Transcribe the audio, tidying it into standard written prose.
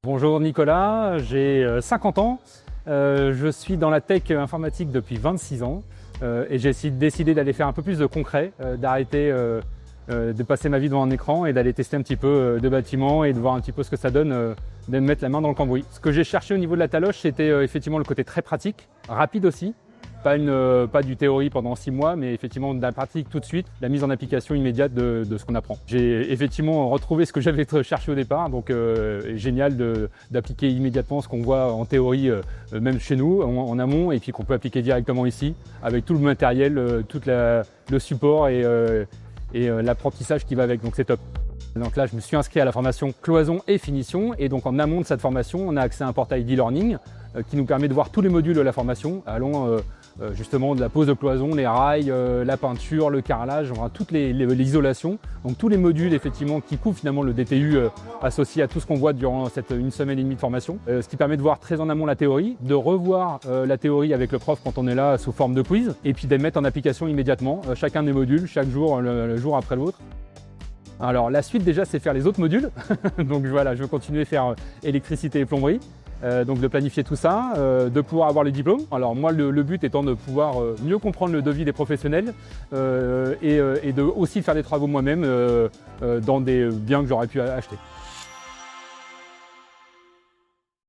Bonjour Nicolas, j'ai 50 ans, je suis dans la tech informatique depuis 26 ans et j'ai décidé d'aller faire un peu plus de concret, d'arrêter de passer ma vie devant un écran et d'aller tester un petit peu de bâtiments et de voir un petit peu ce que ça donne, de me mettre la main dans le cambouis. Ce que j'ai cherché au niveau de la taloche, c'était effectivement le côté très pratique, rapide aussi. Pas du théorie pendant 6 mois, mais effectivement de la pratique tout de suite, la mise en application immédiate de ce qu'on apprend. J'ai effectivement retrouvé ce que j'avais cherché au départ, donc génial d'appliquer immédiatement ce qu'on voit en théorie, même chez nous, en amont, et puis qu'on peut appliquer directement ici, avec tout le matériel, le support et l'apprentissage qui va avec, donc c'est top. Donc là, je me suis inscrit à la formation cloison et finition, et donc en amont de cette formation, on a accès à un portail d'e-learning qui nous permet de voir tous les modules de la formation, allant justement de la pose de cloison, les rails, la peinture, le carrelage, enfin, toute l'isolation. Donc tous les modules effectivement qui couvrent finalement le DTU associé à tout ce qu'on voit durant cette 1 semaine et demie de formation. Ce qui permet de voir très en amont la théorie, de revoir la théorie avec le prof quand on est là sous forme de quiz, et puis de les mettre en application immédiatement, chacun des modules, chaque jour, le jour après l'autre. Alors la suite déjà, c'est faire les autres modules. Donc voilà, je veux continuer à faire électricité et plomberie. Donc de planifier tout ça, de pouvoir avoir les diplômes. Alors moi le but étant de pouvoir mieux comprendre le devis des professionnels et de aussi faire des travaux moi-même dans des biens que j'aurais pu acheter.